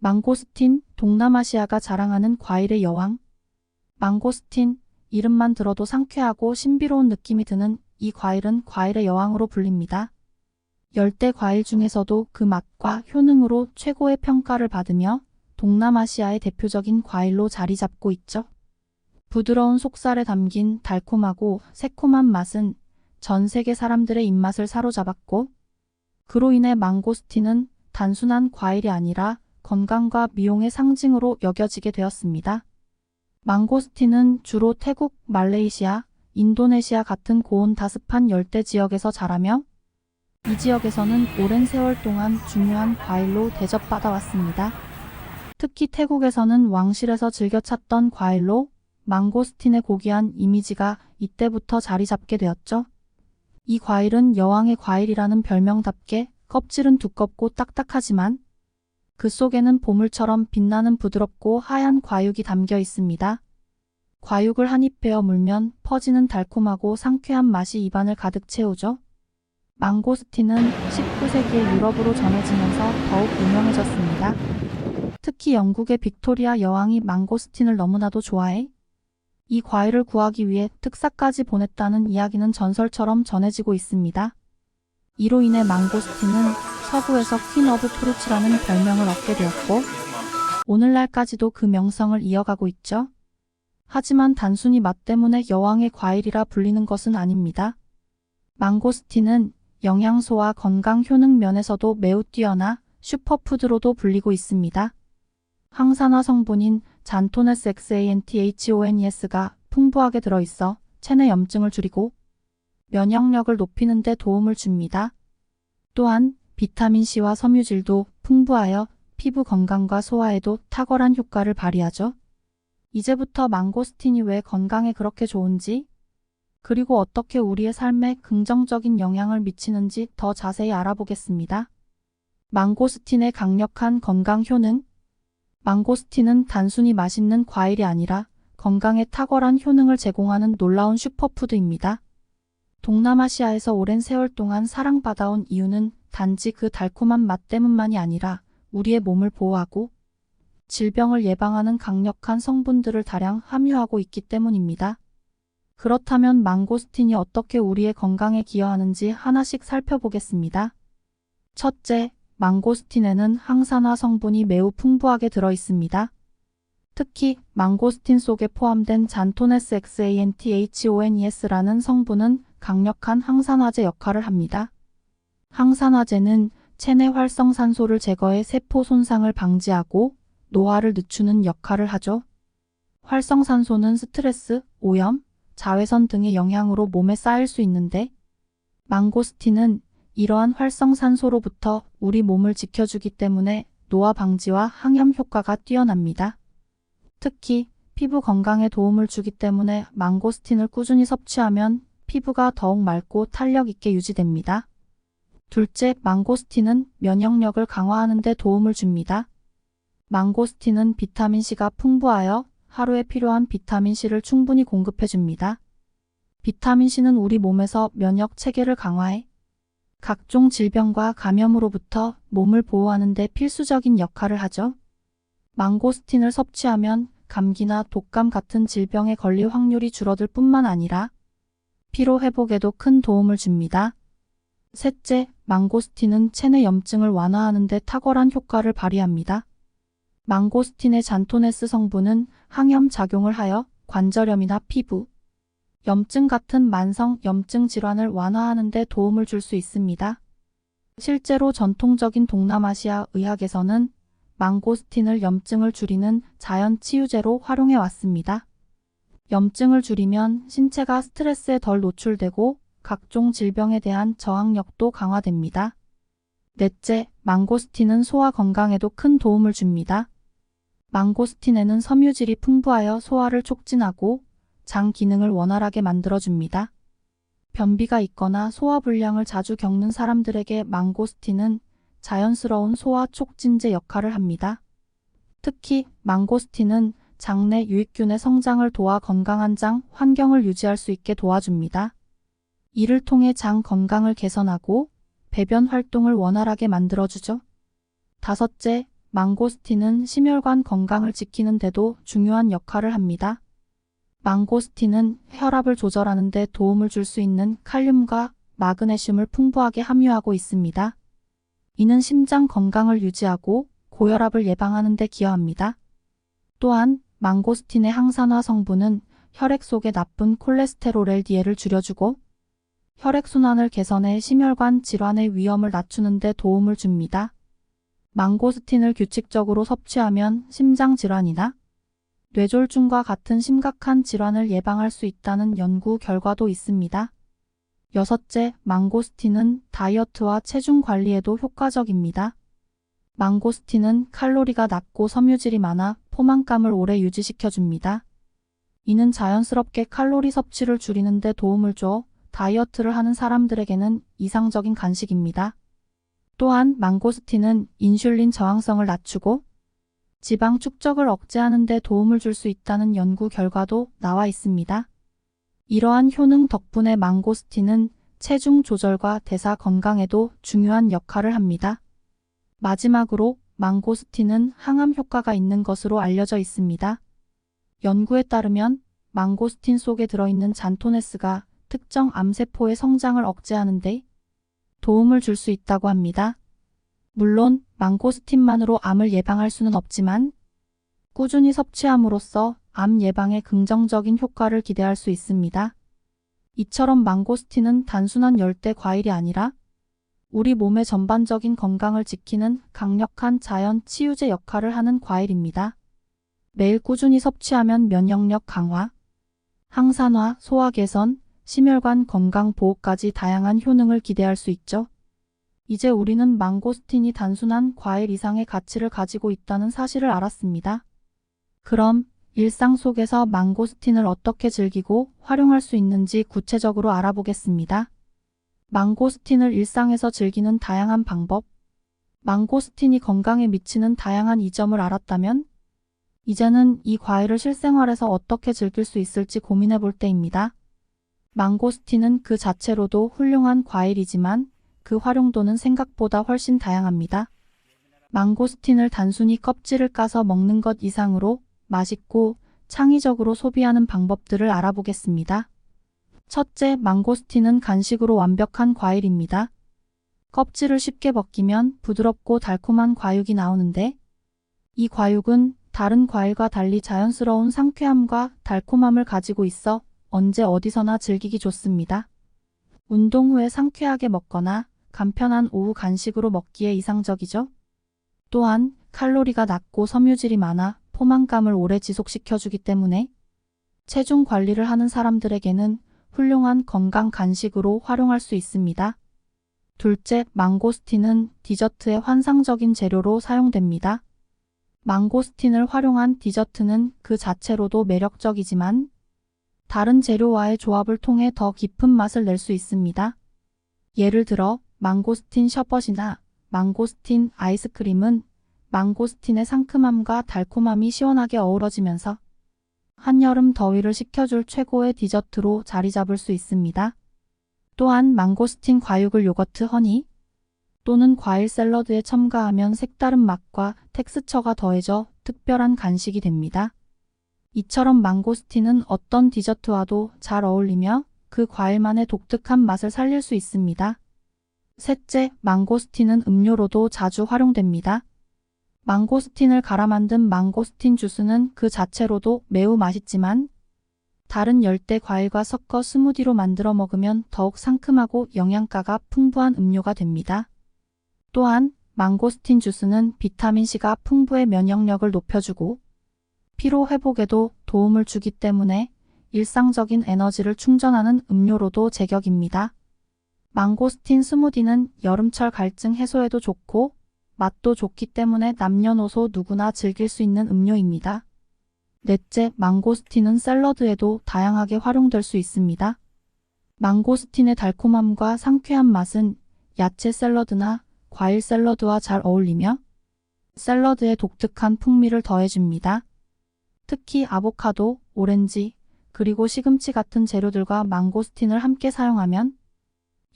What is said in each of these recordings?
망고스틴, 동남아시아가 자랑하는 과일의 여왕. 망고스틴, 이름만 들어도 상쾌하고 신비로운 느낌이 드는 이 과일은 과일의 여왕으로 불립니다. 열대 과일 중에서도 그 맛과 효능으로 최고의 평가를 받으며 동남아시아의 대표적인 과일로 자리 잡고 있죠. 부드러운 속살에 담긴 달콤하고 새콤한 맛은 전 세계 사람들의 입맛을 사로잡았고, 그로 인해 망고스틴은 단순한 과일이 아니라 건강과 미용의 상징으로 여겨지게 되었습니다. 망고스틴은 주로 태국, 말레이시아, 인도네시아 같은 고온다습한 열대 지역에서 자라며 이 지역에서는 오랜 세월 동안 중요한 과일로 대접받아 왔습니다. 특히 태국에서는 왕실에서 즐겨 찾던 과일로 망고스틴의 고귀한 이미지가 이때부터 자리 잡게 되었죠. 이 과일은 여왕의 과일이라는 별명답게 껍질은 두껍고 딱딱하지만 그 속에는 보물처럼 빛나는 부드럽고 하얀 과육이 담겨 있습니다. 과육을 한 입 베어 물면 퍼지는 달콤하고 상쾌한 맛이 입안을 가득 채우죠. 망고스틴은 19세기에 유럽으로 전해지면서 더욱 유명해졌습니다. 특히 영국의 빅토리아 여왕이 망고스틴을 너무나도 좋아해 이 과일을 구하기 위해 특사까지 보냈다는 이야기는 전설처럼 전해지고 있습니다. 이로 인해 망고스틴은 서부에서 퀸 오브 프루츠라는 별명을 얻게 되었고, 오늘날까지도 그 명성을 이어가고 있죠. 하지만 단순히 맛 때문에 여왕의 과일이라 불리는 것은 아닙니다. 망고스틴은 영양소와 건강 효능 면에서도 매우 뛰어나 슈퍼푸드로도 불리고 있습니다. 항산화 성분인 잔토네스 xanthONES가 풍부하게 들어있어 체내 염증을 줄이고 면역력을 높이는 데 도움을 줍니다. 또한 비타민C와 섬유질도 풍부하여 피부 건강과 소화에도 탁월한 효과를 발휘하죠. 이제부터 망고스틴이 왜 건강에 그렇게 좋은지, 그리고 어떻게 우리의 삶에 긍정적인 영향을 미치는지 더 자세히 알아보겠습니다. 망고스틴의 강력한 건강 효능. 망고스틴은 단순히 맛있는 과일이 아니라 건강에 탁월한 효능을 제공하는 놀라운 슈퍼푸드입니다. 동남아시아에서 오랜 세월 동안 사랑받아온 이유는 단지 그 달콤한 맛 때문만이 아니라 우리의 몸을 보호하고 질병을 예방하는 강력한 성분들을 다량 함유하고 있기 때문입니다. 그렇다면 망고스틴이 어떻게 우리의 건강에 기여하는지 하나씩 살펴보겠습니다. 첫째, 망고스틴에는 항산화 성분이 매우 풍부하게 들어있습니다. 특히 망고스틴 속에 포함된 잔토네스 xanthONES라는 성분은 강력한 항산화제 역할을 합니다. 항산화제는 체내 활성산소를 제거해 세포 손상을 방지하고 노화를 늦추는 역할을 하죠. 활성산소는 스트레스, 오염, 자외선 등의 영향으로 몸에 쌓일 수 있는데 망고스틴은 이러한 활성산소로부터 우리 몸을 지켜주기 때문에 노화 방지와 항염 효과가 뛰어납니다. 특히 피부 건강에 도움을 주기 때문에 망고스틴을 꾸준히 섭취하면 피부가 더욱 맑고 탄력 있게 유지됩니다. 둘째, 망고스틴은 면역력을 강화하는 데 도움을 줍니다. 망고스틴은 비타민C가 풍부하여 하루에 필요한 비타민C를 충분히 공급해줍니다. 비타민C는 우리 몸에서 면역 체계를 강화해 각종 질병과 감염으로부터 몸을 보호하는 데 필수적인 역할을 하죠. 망고스틴을 섭취하면 감기나 독감 같은 질병에 걸릴 확률이 줄어들 뿐만 아니라 피로 회복에도 큰 도움을 줍니다. 셋째, 망고스틴은 체내 염증을 완화하는 데 탁월한 효과를 발휘합니다. 망고스틴의 잔토네스 성분은 항염 작용을 하여 관절염이나 피부, 염증 같은 만성 염증 질환을 완화하는 데 도움을 줄 수 있습니다. 실제로 전통적인 동남아시아 의학에서는 망고스틴을 염증을 줄이는 자연 치유제로 활용해 왔습니다. 염증을 줄이면 신체가 스트레스에 덜 노출되고 각종 질병에 대한 저항력도 강화됩니다. 넷째, 망고스틴은 소화 건강에도 큰 도움을 줍니다. 망고스틴에는 섬유질이 풍부하여 소화를 촉진하고 장 기능을 원활하게 만들어줍니다. 변비가 있거나 소화불량을 자주 겪는 사람들에게 망고스틴은 자연스러운 소화 촉진제 역할을 합니다. 특히 망고스틴은 장내 유익균의 성장을 도와 건강한 장 환경을 유지할 수 있게 도와줍니다. 이를 통해 장 건강을 개선하고 배변 활동을 원활하게 만들어주죠. 다섯째, 망고스틴은 심혈관 건강을 지키는 데도 중요한 역할을 합니다. 망고스틴은 혈압을 조절하는 데 도움을 줄 수 있는 칼륨과 마그네슘을 풍부하게 함유하고 있습니다. 이는 심장 건강을 유지하고 고혈압을 예방하는 데 기여합니다. 또한 망고스틴의 항산화 성분은 혈액 속의 나쁜 콜레스테롤 LDL을 줄여주고 혈액순환을 개선해 심혈관 질환의 위험을 낮추는 데 도움을 줍니다. 망고스틴을 규칙적으로 섭취하면 심장질환이나 뇌졸중과 같은 심각한 질환을 예방할 수 있다는 연구 결과도 있습니다. 여섯째, 망고스틴은 다이어트와 체중 관리에도 효과적입니다. 망고스틴은 칼로리가 낮고 섬유질이 많아 포만감을 오래 유지시켜줍니다. 이는 자연스럽게 칼로리 섭취를 줄이는 데 도움을 줘 다이어트를 하는 사람들에게는 이상적인 간식입니다. 또한 망고스틴은 인슐린 저항성을 낮추고 지방 축적을 억제하는 데 도움을 줄 수 있다는 연구 결과도 나와 있습니다. 이러한 효능 덕분에 망고스틴은 체중 조절과 대사 건강에도 중요한 역할을 합니다. 마지막으로 망고스틴은 항암 효과가 있는 것으로 알려져 있습니다. 연구에 따르면 망고스틴 속에 들어있는 잔토네스가 특정 암세포의 성장을 억제하는 데 도움을 줄 수 있다고 합니다. 물론 망고스틴만으로 암을 예방할 수는 없지만 꾸준히 섭취함으로써 암 예방에 긍정적인 효과를 기대할 수 있습니다. 이처럼 망고스틴은 단순한 열대 과일이 아니라 우리 몸의 전반적인 건강을 지키는 강력한 자연 치유제 역할을 하는 과일입니다. 매일 꾸준히 섭취하면 면역력 강화, 항산화, 소화 개선, 심혈관 건강 보호까지 다양한 효능을 기대할 수 있죠. 이제 우리는 망고스틴이 단순한 과일 이상의 가치를 가지고 있다는 사실을 알았습니다. 그럼 일상 속에서 망고스틴을 어떻게 즐기고 활용할 수 있는지 구체적으로 알아보겠습니다. 망고스틴을 일상에서 즐기는 다양한 방법. 망고스틴이 건강에 미치는 다양한 이점을 알았다면 이제는 이 과일을 실생활에서 어떻게 즐길 수 있을지 고민해 볼 때입니다. 망고스틴은 그 자체로도 훌륭한 과일이지만 그 활용도는 생각보다 훨씬 다양합니다. 망고스틴을 단순히 껍질을 까서 먹는 것 이상으로 맛있고 창의적으로 소비하는 방법들을 알아보겠습니다. 첫째, 망고스틴은 간식으로 완벽한 과일입니다. 껍질을 쉽게 벗기면 부드럽고 달콤한 과육이 나오는데 이 과육은 다른 과일과 달리 자연스러운 상쾌함과 달콤함을 가지고 있어 언제 어디서나 즐기기 좋습니다. 운동 후에 상쾌하게 먹거나 간편한 오후 간식으로 먹기에 이상적이죠. 또한 칼로리가 낮고 섬유질이 많아 포만감을 오래 지속시켜주기 때문에 체중 관리를 하는 사람들에게는 훌륭한 건강 간식으로 활용할 수 있습니다. 둘째, 망고스틴은 디저트의 환상적인 재료로 사용됩니다. 망고스틴을 활용한 디저트는 그 자체로도 매력적이지만 다른 재료와의 조합을 통해 더 깊은 맛을 낼 수 있습니다. 예를 들어 망고스틴 셔벗이나 망고스틴 아이스크림은 망고스틴의 상큼함과 달콤함이 시원하게 어우러지면서 한여름 더위를 식혀줄 최고의 디저트로 자리 잡을 수 있습니다. 또한 망고스틴 과육을 요거트, 허니 또는 과일 샐러드에 첨가하면 색다른 맛과 텍스처가 더해져 특별한 간식이 됩니다. 이처럼 망고스틴은 어떤 디저트와도 잘 어울리며 그 과일만의 독특한 맛을 살릴 수 있습니다. 셋째, 망고스틴은 음료로도 자주 활용됩니다. 망고스틴을 갈아 만든 망고스틴 주스는 그 자체로도 매우 맛있지만 다른 열대 과일과 섞어 스무디로 만들어 먹으면 더욱 상큼하고 영양가가 풍부한 음료가 됩니다. 또한 망고스틴 주스는 비타민C가 풍부해 면역력을 높여주고 피로 회복에도 도움을 주기 때문에 일상적인 에너지를 충전하는 음료로도 제격입니다. 망고스틴 스무디는 여름철 갈증 해소에도 좋고 맛도 좋기 때문에 남녀노소 누구나 즐길 수 있는 음료입니다. 넷째, 망고스틴은 샐러드에도 다양하게 활용될 수 있습니다. 망고스틴의 달콤함과 상쾌한 맛은 야채 샐러드나 과일 샐러드와 잘 어울리며 샐러드에 독특한 풍미를 더해줍니다. 특히 아보카도, 오렌지, 그리고 시금치 같은 재료들과 망고스틴을 함께 사용하면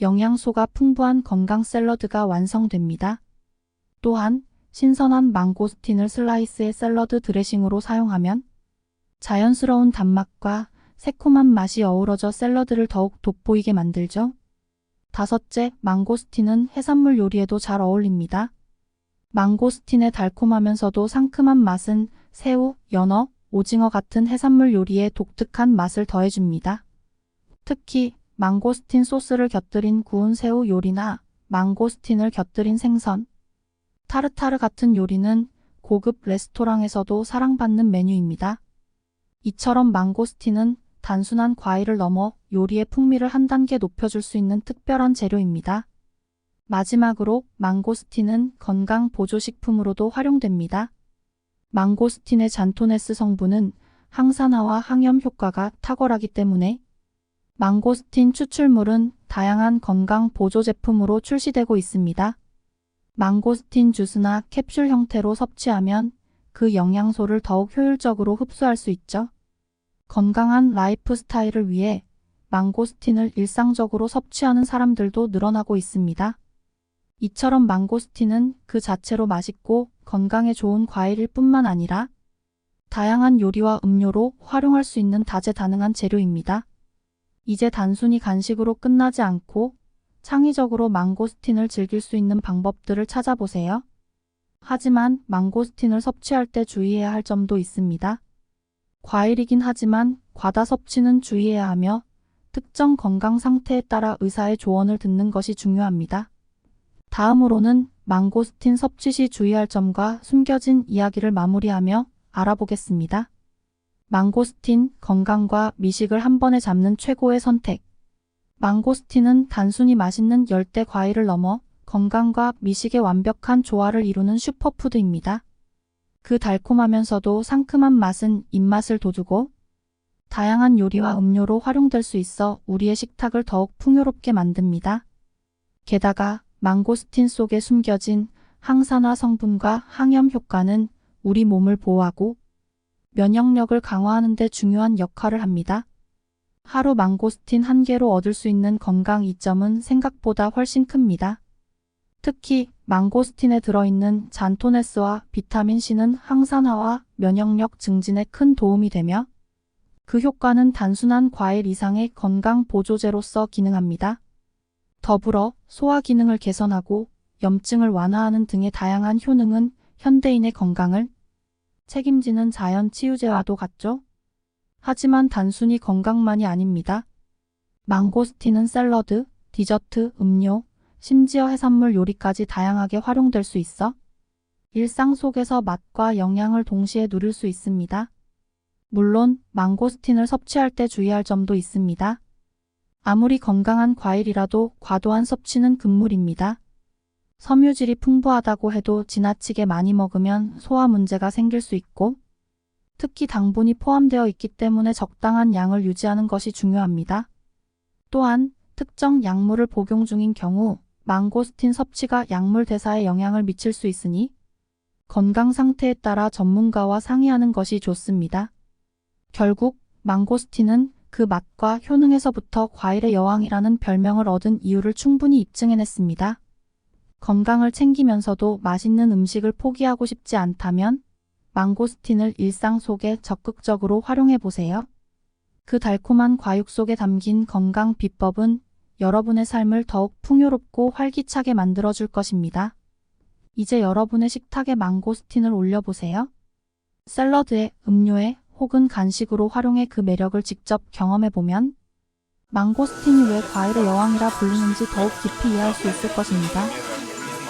영양소가 풍부한 건강 샐러드가 완성됩니다. 또한 신선한 망고스틴을 슬라이스의 샐러드 드레싱으로 사용하면 자연스러운 단맛과 새콤한 맛이 어우러져 샐러드를 더욱 돋보이게 만들죠. 다섯째, 망고스틴은 해산물 요리에도 잘 어울립니다. 망고스틴의 달콤하면서도 상큼한 맛은 새우, 연어, 오징어 같은 해산물 요리에 독특한 맛을 더해줍니다. 특히 망고스틴 소스를 곁들인 구운 새우 요리나 망고스틴을 곁들인 생선, 타르타르 같은 요리는 고급 레스토랑에서도 사랑받는 메뉴입니다. 이처럼 망고스틴은 단순한 과일을 넘어 요리의 풍미를 한 단계 높여줄 수 있는 특별한 재료입니다. 마지막으로 망고스틴은 건강 보조식품으로도 활용됩니다. 망고스틴의 잔토네스 성분은 항산화와 항염 효과가 탁월하기 때문에 망고스틴 추출물은 다양한 건강 보조 제품으로 출시되고 있습니다. 망고스틴 주스나 캡슐 형태로 섭취하면 그 영양소를 더욱 효율적으로 흡수할 수 있죠. 건강한 라이프 스타일을 위해 망고스틴을 일상적으로 섭취하는 사람들도 늘어나고 있습니다. 이처럼 망고스틴은 그 자체로 맛있고 건강에 좋은 과일일 뿐만 아니라 다양한 요리와 음료로 활용할 수 있는 다재다능한 재료입니다. 이제 단순히 간식으로 끝나지 않고 창의적으로 망고스틴을 즐길 수 있는 방법들을 찾아보세요. 하지만 망고스틴을 섭취할 때 주의해야 할 점도 있습니다. 과일이긴 하지만 과다 섭취는 주의해야 하며 특정 건강 상태에 따라 의사의 조언을 듣는 것이 중요합니다. 다음으로는 망고스틴 섭취 시 주의할 점과 숨겨진 이야기를 마무리하며 알아보겠습니다. 망고스틴, 건강과 미식을 한 번에 잡는 최고의 선택. 망고스틴은 단순히 맛있는 열대 과일을 넘어 건강과 미식의 완벽한 조화를 이루는 슈퍼푸드입니다. 그 달콤하면서도 상큼한 맛은 입맛을 돋우고 다양한 요리와 음료로 활용될 수 있어 우리의 식탁을 더욱 풍요롭게 만듭니다. 게다가 망고스틴 속에 숨겨진 항산화 성분과 항염 효과는 우리 몸을 보호하고 면역력을 강화하는 데 중요한 역할을 합니다. 하루 망고스틴 한 개로 얻을 수 있는 건강 이점은 생각보다 훨씬 큽니다. 특히 망고스틴에 들어있는 잔토네스와 비타민 C는 항산화와 면역력 증진에 큰 도움이 되며 그 효과는 단순한 과일 이상의 건강 보조제로서 기능합니다. 더불어 소화 기능을 개선하고 염증을 완화하는 등의 다양한 효능은 현대인의 건강을 책임지는 자연 치유제와도 같죠. 하지만 단순히 건강만이 아닙니다. 망고스틴은 샐러드, 디저트, 음료, 심지어 해산물 요리까지 다양하게 활용될 수 있어 일상 속에서 맛과 영양을 동시에 누릴 수 있습니다. 물론 망고스틴을 섭취할 때 주의할 점도 있습니다. 아무리 건강한 과일이라도 과도한 섭취는 금물입니다. 섬유질이 풍부하다고 해도 지나치게 많이 먹으면 소화 문제가 생길 수 있고 특히 당분이 포함되어 있기 때문에 적당한 양을 유지하는 것이 중요합니다. 또한 특정 약물을 복용 중인 경우 망고스틴 섭취가 약물 대사에 영향을 미칠 수 있으니 건강 상태에 따라 전문가와 상의하는 것이 좋습니다. 결국 망고스틴은 그 맛과 효능에서부터 과일의 여왕이라는 별명을 얻은 이유를 충분히 입증해냈습니다. 건강을 챙기면서도 맛있는 음식을 포기하고 싶지 않다면 망고스틴을 일상 속에 적극적으로 활용해보세요. 그 달콤한 과육 속에 담긴 건강 비법은 여러분의 삶을 더욱 풍요롭고 활기차게 만들어줄 것입니다. 이제 여러분의 식탁에 망고스틴을 올려보세요. 샐러드에, 음료에 혹은 간식으로 활용해 그 매력을 직접 경험해보면 망고스틴이 왜 과일의 여왕이라 불리는지 더욱 깊이 이해할 수 있을 것입니다.